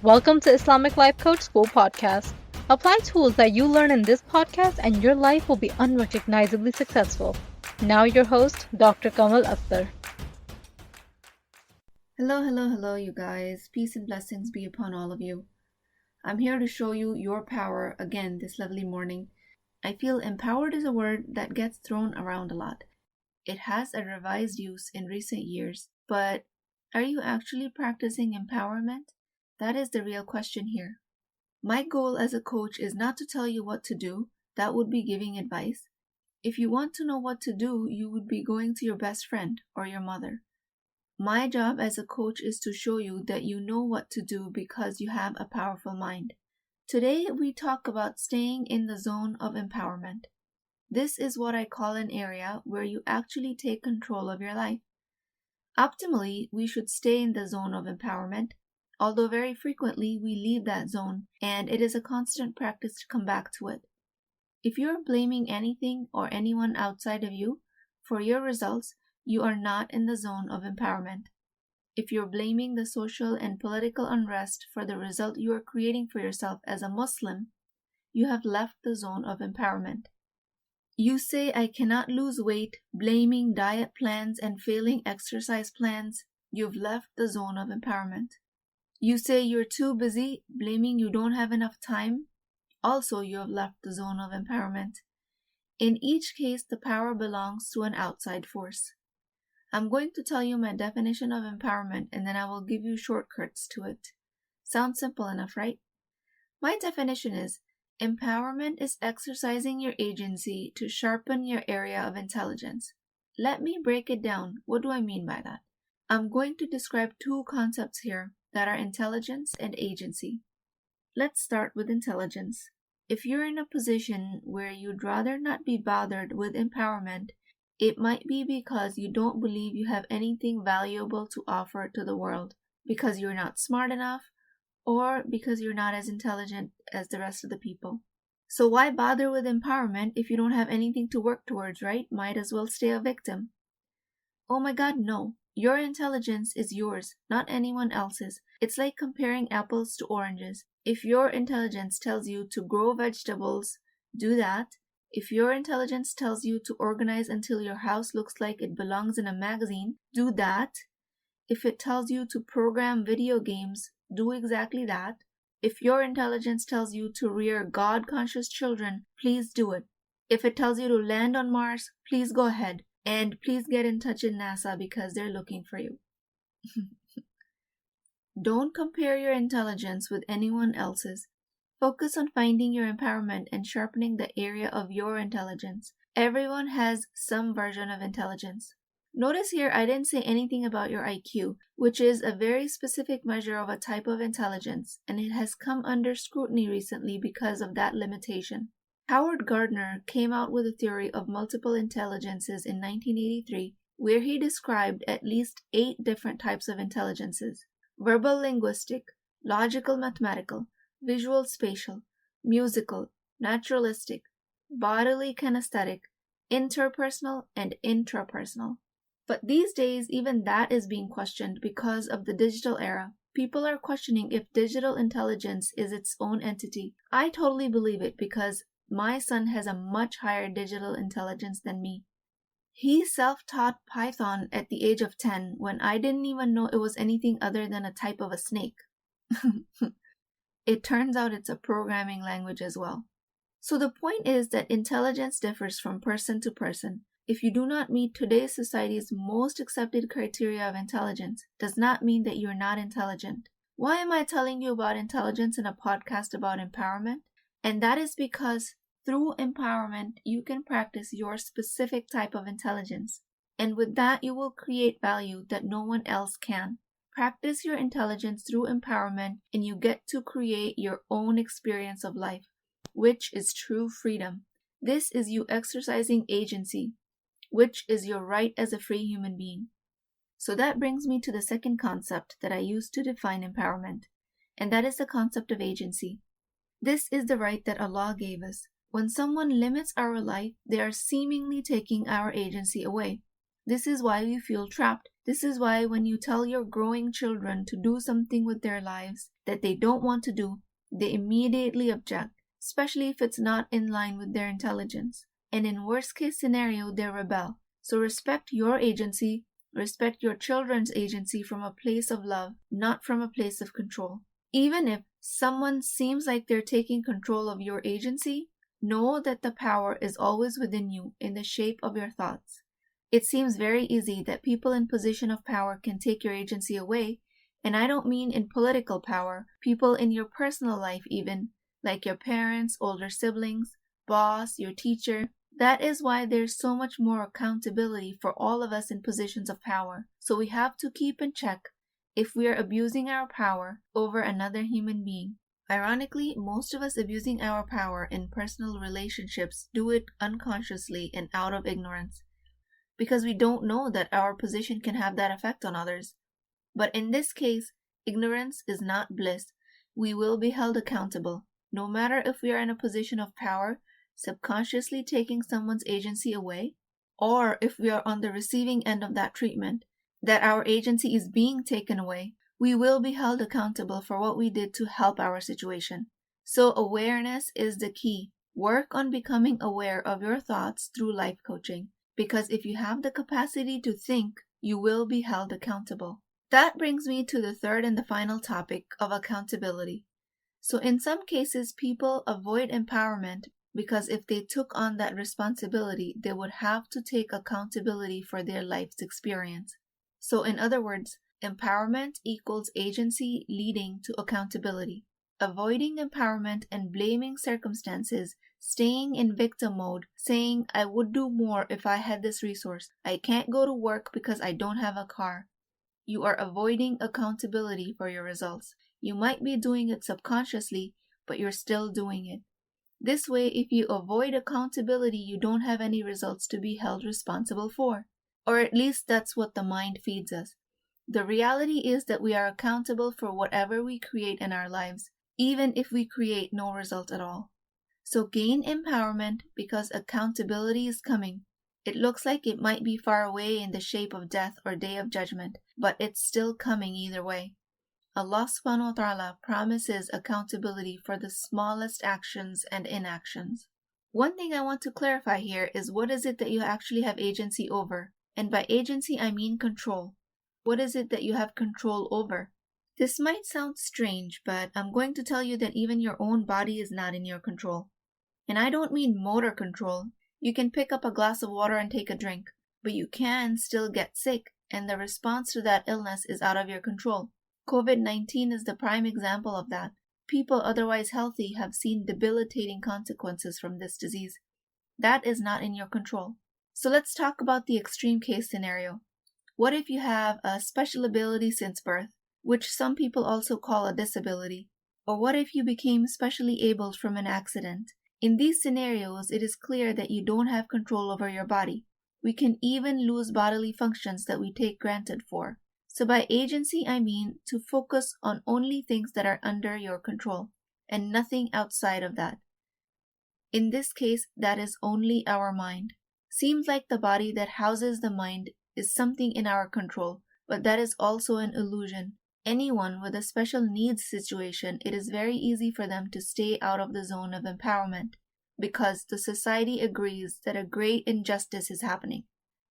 Welcome to Islamic Life Coach School Podcast. Apply tools that you learn in this podcast and your life will be unrecognizably successful. Now your host, Dr. Kamal Akhtar. Hello, you guys. Peace and blessings be upon all of you. I'm here to show you your power again this lovely morning. I feel empowered is a word that gets thrown around a lot. It has a revised use in recent years, but are you actually practicing empowerment? That is the real question here. My goal as a coach is not to tell you what to do. That would be giving advice. If you want to know what to do, you would be going to your best friend or your mother. My job as a coach is to show you that you know what to do because you have a powerful mind. Today, we talk about staying in the zone of empowerment. This is what I call an area where you actually take control of your life. Optimally, we should stay in the zone of empowerment, although very frequently we leave that zone, and it is a constant practice to come back to it. If you're blaming anything or anyone outside of you for your results, you are not in the zone of empowerment. If you're blaming the social and political unrest for the result you are creating for yourself as a Muslim, you have left the zone of empowerment. You say, I cannot lose weight, blaming diet plans and failing exercise plans. You've left the zone of empowerment. You say you're too busy, blaming you don't have enough time. Also, you have left the zone of empowerment. In each case, the power belongs to an outside force. I'm going to tell you my definition of empowerment and then I will give you shortcuts to it. Sounds simple enough, right? My definition is, empowerment is exercising your agency to sharpen your area of intelligence. Let me break it down. What do I mean by that? I'm going to describe two concepts here that are intelligence and agency. Let's start with intelligence. If you're in a position where you'd rather not be bothered with empowerment, it might be because you don't believe you have anything valuable to offer to the world, because you're not smart enough, or because you're not as intelligent as the rest of the people. So why bother with empowerment if you don't have anything to work towards, right? Might as well stay a victim. Oh my God, no. Your intelligence is yours, not anyone else's. It's like comparing apples to oranges. If your intelligence tells you to grow vegetables, do that. If your intelligence tells you to organize until your house looks like it belongs in a magazine, do that. If it tells you to program video games, do exactly that. If your intelligence tells you to rear God-conscious children, please do it. If it tells you to land on Mars, please go ahead. And please get in touch with NASA because they're looking for you. Don't compare your intelligence with anyone else's. Focus on finding your empowerment and sharpening the area of your intelligence. Everyone has some version of intelligence. Notice here I didn't say anything about your IQ, which is a very specific measure of a type of intelligence, and it has come under scrutiny recently because of that limitation. Howard Gardner came out with a theory of multiple intelligences in 1983, where he described at least 8 different types of intelligences: verbal linguistic, logical mathematical, visual spatial, musical, naturalistic, bodily kinesthetic, interpersonal, and intrapersonal. But these days, even that is being questioned because of the digital era. People are questioning if digital intelligence is its own entity. I totally believe it because my son has a much higher digital intelligence than me. He self-taught Python at the age of 10 when I didn't even know it was anything other than a type of a snake. It turns out it's a programming language as well. So the point is that intelligence differs from person to person. If you do not meet today's society's most accepted criteria of intelligence, does not mean that you're not intelligent. Why am I telling you about intelligence in a podcast about empowerment? And that is because through empowerment, you can practice your specific type of intelligence. And with that, you will create value that no one else can. Practice your intelligence through empowerment, and you get to create your own experience of life, which is true freedom. This is you exercising agency, which is your right as a free human being. So that brings me to the second concept that I use to define empowerment, and that is the concept of agency. This is the right that Allah gave us. When someone limits our life, they are seemingly taking our agency away. This is why we feel trapped. This is why when you tell your growing children to do something with their lives, that they don't want to do, they immediately object, especially if it's not in line with their intelligence. And in worst case scenario, they rebel. So respect your agency, respect your children's agency from a place of love, not from a place of control. Even if someone seems like they're taking control of your agency, know that the power is always within you in the shape of your thoughts. It seems very easy that people in position of power can take your agency away, and I don't mean in political power, people in your personal life even, like your parents, older siblings, boss, your teacher. That is why there's so much more accountability for all of us in positions of power. So we have to keep in check if we are abusing our power over another human being. Ironically, most of us abusing our power in personal relationships do it unconsciously and out of ignorance, because we don't know that our position can have that effect on others. But in this case, ignorance is not bliss. We will be held accountable, no matter if we are in a position of power, subconsciously taking someone's agency away, or if we are on the receiving end of that treatment, that our agency is being taken away. We will be held accountable for what we did to help our situation. So awareness is the key. Work on becoming aware of your thoughts through life coaching, because if you have the capacity to think, you will be held accountable. That brings me to the third and the final topic of accountability. So in some cases, people avoid empowerment because if they took on that responsibility, they would have to take accountability for their life's experience. So in other words, empowerment equals agency leading to accountability. Avoiding empowerment and blaming circumstances, staying in victim mode, saying I would do more if I had this resource, I can't go to work because I don't have a car. You are avoiding accountability for your results. You might be doing it subconsciously, but you're still doing it. This way, if you avoid accountability, you don't have any results to be held responsible for. Or at least that's what the mind feeds us. The reality is that we are accountable for whatever we create in our lives, even if we create no result at all. So gain empowerment because accountability is coming. It looks like it might be far away in the shape of death or day of judgment, but it's still coming either way. Allah subhanahu wa ta'ala promises accountability for the smallest actions and inactions. One thing I want to clarify here is what is it that you actually have agency over? And by agency, I mean control. What is it that you have control over? This might sound strange, but I'm going to tell you that even your own body is not in your control. And I don't mean motor control. You can pick up a glass of water and take a drink, but you can still get sick, and the response to that illness is out of your control. COVID-19 is the prime example of that. People otherwise healthy have seen debilitating consequences from this disease. That is not in your control. So let's talk about the extreme case scenario. What if you have a special ability since birth, which some people also call a disability? Or what if you became specially abled from an accident? In these scenarios, it is clear that you don't have control over your body. We can even lose bodily functions that we take granted for. So by agency, I mean to focus on only things that are under your control and nothing outside of that. In this case, that is only our mind. Seems like the body that houses the mind is something in our control, but that is also an illusion. Anyone with a special needs situation, it is very easy for them to stay out of the zone of empowerment because the society agrees that a great injustice is happening.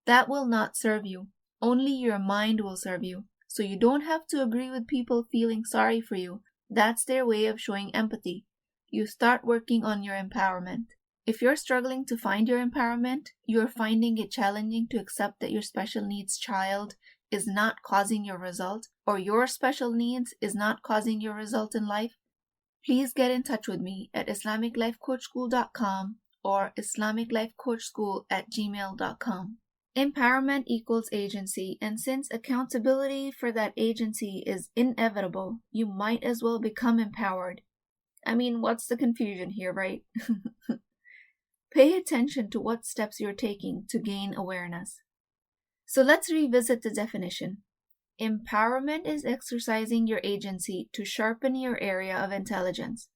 That will not serve you. Only your mind will serve you. So you don't have to agree with people feeling sorry for you. That's their way of showing empathy. You start working on your empowerment. If you're struggling to find your empowerment, you're finding it challenging to accept that your special needs child is not causing your result, or your special needs is not causing your result in life, please get in touch with me at IslamicLifeCoachSchool.com or IslamicLifeCoachSchool@gmail.com. Empowerment equals agency, and since accountability for that agency is inevitable, you might as well become empowered. I mean, what's the confusion here, right? Pay attention to what steps you're taking to gain awareness. So let's revisit the definition. Empowerment is exercising your agency to sharpen your area of intelligence.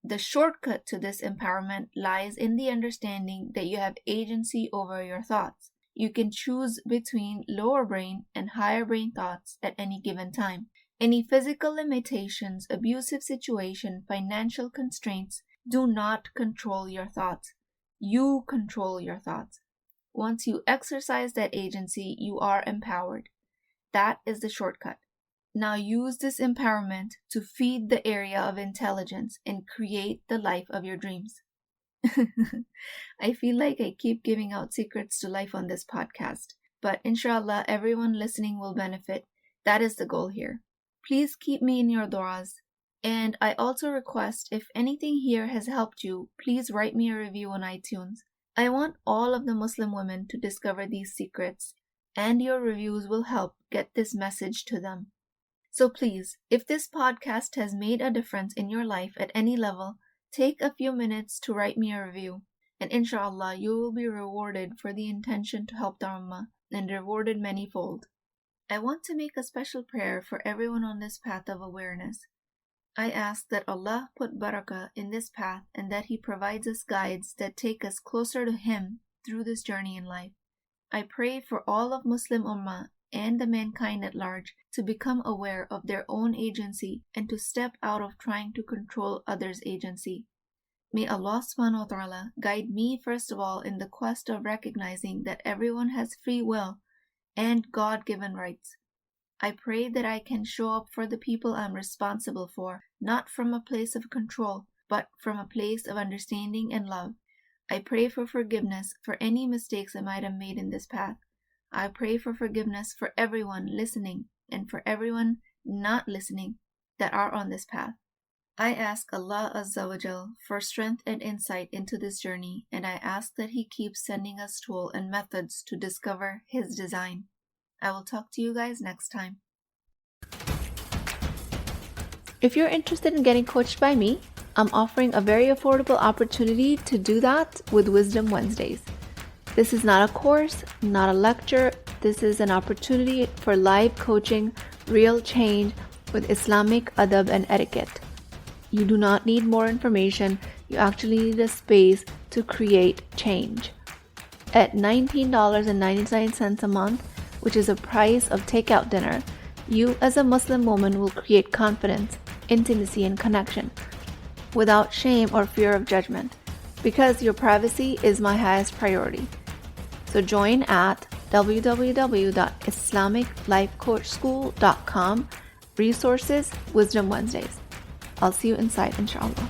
The shortcut to this empowerment lies in the understanding that you have agency over your thoughts. You can choose between lower brain and higher brain thoughts at any given time. Any physical limitations, abusive situation, financial constraints do not control your thoughts. You control your thoughts. Once you exercise that agency, you are empowered. That is the shortcut. Now use this empowerment to feed the area of intelligence and create the life of your dreams. I feel like I keep giving out secrets to life on this podcast, but inshallah, everyone listening will benefit. That is the goal here. Please keep me in your du'as. And I also request, if anything here has helped you, please write me a review on iTunes. I want all of the Muslim women to discover these secrets, and your reviews will help get this message to them. So please, if this podcast has made a difference in your life at any level, take a few minutes to write me a review, and inshallah, you will be rewarded for the intention to help the Ummah, and rewarded manyfold. I want to make a special prayer for everyone on this path of awareness. I ask that Allah put barakah in this path and that He provides us guides that take us closer to Him through this journey in life. I pray for all of Muslim Ummah and the mankind at large to become aware of their own agency and to step out of trying to control others' agency. May Allah subhanahu wa ta'ala guide me first of all in the quest of recognizing that everyone has free will and God-given rights. I pray that I can show up for the people I'm responsible for, not from a place of control, but from a place of understanding and love. I pray for forgiveness for any mistakes I might have made in this path. I pray for forgiveness for everyone listening and for everyone not listening that are on this path. I ask Allah Azza wa Jal for strength and insight into this journey, and I ask that He keeps sending us tools and methods to discover His design. I will talk to you guys next time. If you're interested in getting coached by me, I'm offering a very affordable opportunity to do that with Wisdom Wednesdays. This is not a course, not a lecture. This is an opportunity for live coaching, real change with Islamic adab and etiquette. You do not need more information. You actually need a space to create change. At $19.99 a month, which is the price of takeout dinner, you as a Muslim woman will create confidence, intimacy, and connection without shame or fear of judgment, because your privacy is my highest priority. So join at www.islamiclifecoachschool.com, resources, Wisdom Wednesdays. I'll see you inside, inshallah.